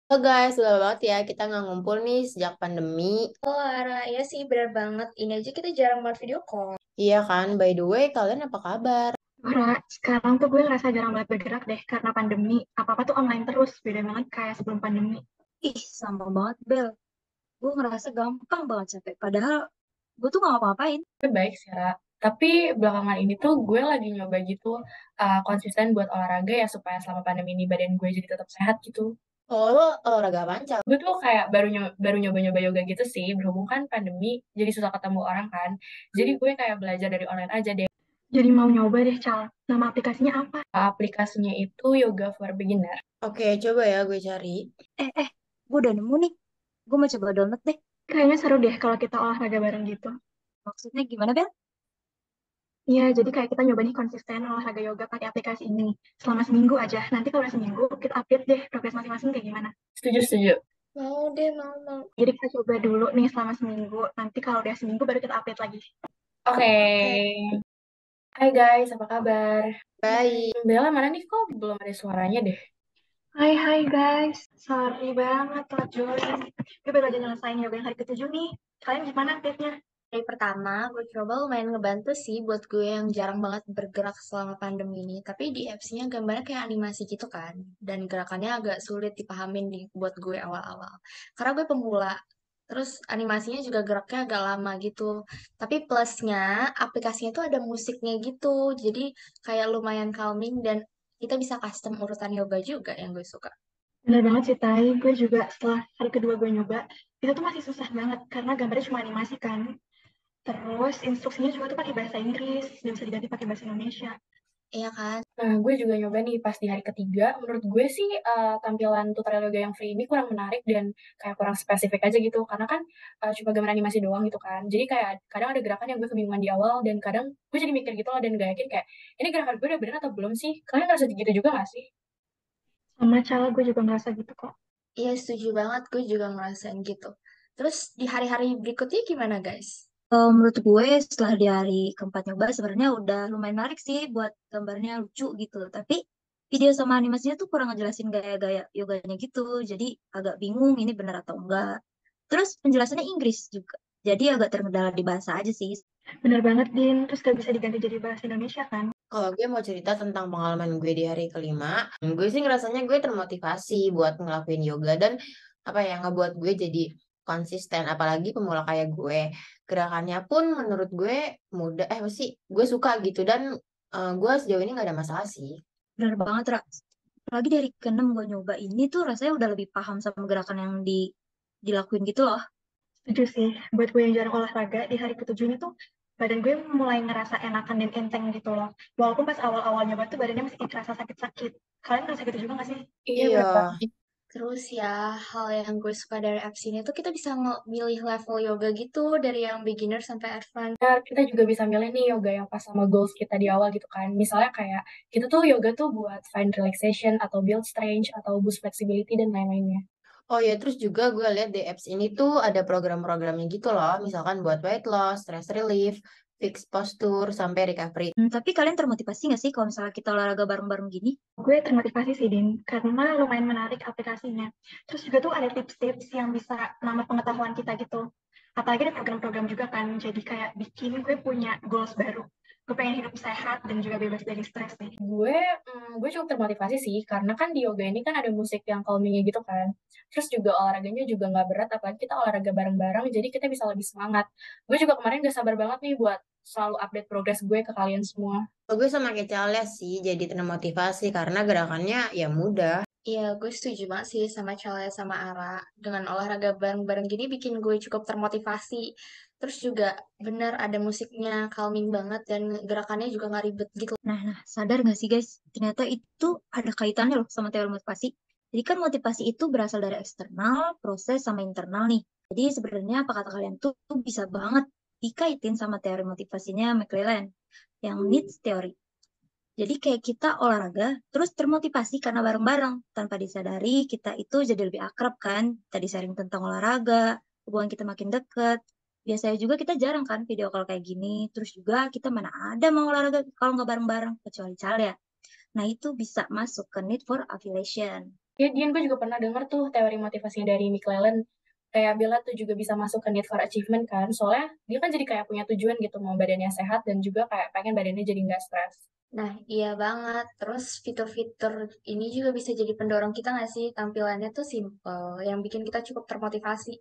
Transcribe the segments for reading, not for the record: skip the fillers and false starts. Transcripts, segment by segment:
Oh guys, udah lama banget ya kita nggak ngumpul nih sejak pandemi. Oh, Ara, ya sih benar banget. Ini aja kita jarang buat video call. Iya kan, by the way kalian apa kabar? Ora, sekarang tuh gue ngerasa jarang banget bergerak deh karena pandemi. Apa-apa tuh online terus, beda banget kayak sebelum pandemi. Ih, sama banget, Bel. Gue ngerasa gampang banget capek. Padahal gue tuh gak ngapa-ngapain. Baik sih, Ra. Tapi belakangan ini tuh gue lagi nyoba gitu konsisten buat olahraga ya supaya selama pandemi ini badan gue jadi tetap sehat gitu. Oh lo olahraga apa Cal? Gue tuh kayak baru nyoba-nyoba yoga gitu sih, berhubung kan pandemi jadi susah ketemu orang kan. Jadi gue kayak belajar dari online aja deh. Jadi mau nyoba deh, Cal. Nama aplikasinya apa? Aplikasinya itu Yoga for Beginner. Oke, coba ya gue cari. Gue udah nemu nih. Gue mau coba download deh. Kayaknya seru deh kalau kita olahraga bareng gitu. Maksudnya gimana, Bel? Iya, jadi kayak kita nyoba nih konsisten olahraga yoga pakai aplikasi ini. Selama seminggu aja. Nanti kalau udah seminggu, kita update deh progres masing-masing kayak gimana. Setuju, setuju. Mau deh, mau. Jadi kita coba dulu nih selama seminggu. Nanti kalau udah seminggu baru kita update lagi. Oke. Oke, Hai guys, apa kabar? baik. Bella mana nih kok belum ada suaranya deh? Hai guys, sorry banget telat join. Gue baru aja nyelesain yoga yang hari ketujuh nih. Kalian gimana update-nya? Dari pertama, gue coba lumayan ngebantu sih buat gue yang jarang banget bergerak selama pandemi ini. Tapi di apps-nya gambarnya kayak animasi gitu kan. Dan gerakannya agak sulit dipahamin buat gue awal-awal. Karena gue pemula. Terus animasinya juga geraknya agak lama gitu. Tapi plusnya, aplikasinya tuh ada musiknya gitu. Jadi kayak lumayan calming dan kita bisa custom urutan yoga juga yang gue suka. Bener banget sih, Tai. Gue juga setelah hari kedua gue nyoba, itu tuh masih susah banget karena gambarnya cuma animasi kan. Terus instruksinya juga tuh pakai bahasa Inggris, dan bisa diganti pakai bahasa Indonesia. Iya kan? Nah, gue juga nyoba nih pas di hari ketiga. Menurut gue sih tampilan tutorial yoga yang free ini kurang menarik dan kayak kurang spesifik aja gitu. Karena kan cuma gambar animasi doang gitu kan. Jadi kayak kadang ada gerakan yang gue kebingungan di awal dan kadang gue jadi mikir gitu loh dan gak yakin kayak ini gerakan gue udah bener atau belum sih? Kalian ngerasa gitu juga gak sih? Sama Cala, gue juga ngerasa gitu kok. Iya, setuju banget. Gue juga ngerasain gitu. Terus di hari-hari berikutnya gimana, guys? Menurut gue setelah di hari keempat nyoba sebenarnya udah lumayan menarik sih buat gambarnya lucu gitu. Tapi video sama animasinya tuh kurang ngejelasin gaya-gaya yoganya gitu. Jadi agak bingung ini benar atau enggak. Terus penjelasannya Inggris juga. Jadi agak terkendala di bahasa aja sih. Bener banget, Din. Terus gak bisa diganti jadi bahasa Indonesia kan? Kalau gue mau cerita tentang pengalaman gue di hari kelima, gue sih ngerasanya gue termotivasi buat ngelakuin yoga dan apa ya ngebuat gue jadi konsisten. Apalagi pemula kayak gue, gerakannya pun menurut gue mudah. Pasti gue suka gitu dan gue sejauh ini nggak ada masalah sih. Benar banget, Ra. Apalagi dari keenam gue nyoba ini tuh rasanya udah lebih paham sama gerakan yang dilakuin gitu loh. Setuju sih, buat gue yang jarang olahraga, di hari ketujuh ini tuh badan gue mulai ngerasa enakan dan enteng gitu loh. Walaupun pas awal-awal nyoba tuh badannya masih kerasa sakit-sakit. Kalian ngerasa gitu juga gak sih? Iya, Iya, bener banget. Terus ya, hal yang gue suka dari apps ini tuh kita bisa milih level yoga gitu dari yang beginner sampai advance. Nah, kita juga bisa milih nih yoga yang pas sama goals kita di awal gitu kan. Misalnya kayak kita tuh yoga tuh buat find relaxation atau build strength atau boost flexibility dan lain-lainnya. oh ya, terus juga gue lihat di apps ini tuh ada program-programnya gitu loh, misalkan buat weight loss, stress relief, fix posture, sampai recovery. Tapi kalian termotivasi nggak sih kalau misalnya kita olahraga bareng-bareng gini? Gue termotivasi sih, Din, karena lumayan menarik aplikasinya. Terus juga tuh ada tips-tips yang bisa nambah pengetahuan kita gitu. Apalagi ada program-program juga kan, jadi kayak bikin gue punya goals baru. Gue pengen hidup sehat dan juga bebas dari stres nih. Gue cukup termotivasi sih karena kan di yoga ini kan ada musik yang calmingnya gitu kan. Terus juga olahraganya juga nggak berat, apalagi kita olahraga bareng-bareng, jadi kita bisa lebih semangat. Gue juga kemarin gak sabar banget nih buat selalu update progres gue ke kalian semua. Kalau gue sama kayak Charles sih jadi termotivasi karena gerakannya ya mudah. Iya, gue setuju banget sih sama Chalya sama Ara. Dengan olahraga bareng-bareng gini bikin gue cukup termotivasi. Terus juga bener ada musiknya, calming banget dan gerakannya juga nggak ribet gitu. Nah, sadar nggak sih guys? Ternyata itu ada kaitannya loh sama teori motivasi. Jadi kan motivasi itu berasal dari eksternal, proses sama internal nih. Jadi sebenarnya apa kata kalian tuh bisa banget dikaitin sama teori motivasinya McClellan yang needs theory. Jadi kayak kita olahraga, terus termotivasi karena bareng-bareng. Tanpa disadari, kita itu jadi lebih akrab kan. Tadi sharing tentang olahraga, hubungan kita makin deket. Biasanya juga kita jarang kan video call kayak gini. Terus juga kita mana ada mau olahraga kalau nggak bareng-bareng, kecuali Cal ya. Nah itu bisa masuk ke need for affiliation. Ya, Dian, gue juga pernah denger tuh teori motivasinya dari McClellan. Kayak Bella tuh juga bisa masuk ke need for achievement kan. Soalnya dia kan jadi kayak punya tujuan gitu, mau badannya sehat dan juga kayak pengen badannya jadi nggak stres. Nah, iya banget. Terus fitur-fitur ini juga bisa jadi pendorong kita nggak sih? Tampilannya tuh simple, yang bikin kita cukup termotivasi.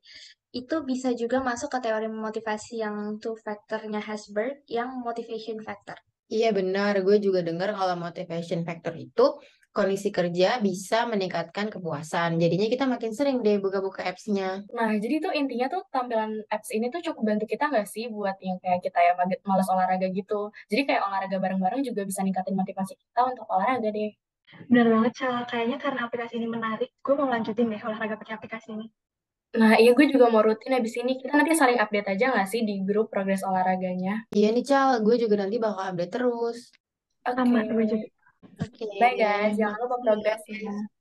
Itu bisa juga masuk ke teori motivasi yang two factornya Hasberg, yang motivation factor. Iya benar, gue juga dengar kalau motivation factor itu kondisi kerja bisa meningkatkan kepuasan. Jadinya kita makin sering deh buka-buka apps-nya. Nah, jadi tuh intinya tuh tampilan apps ini tuh cukup bantu kita nggak sih buat yang kayak kita yang malas olahraga gitu. Jadi kayak olahraga bareng-bareng juga bisa ningkatin motivasi kita untuk olahraga deh. Benar banget, Cal. Kayaknya karena aplikasi ini menarik, gue mau lanjutin deh olahraga pakai aplikasi ini. Nah, iya gue juga mau rutin habis ini. Kita nanti saling update aja nggak sih di grup progres olahraganya? Iya nih Cal, gue juga nanti bakal update terus. Oke. Sama, gue juga. Oke, Bye guys, jangan lupa makasih ya. progres ya.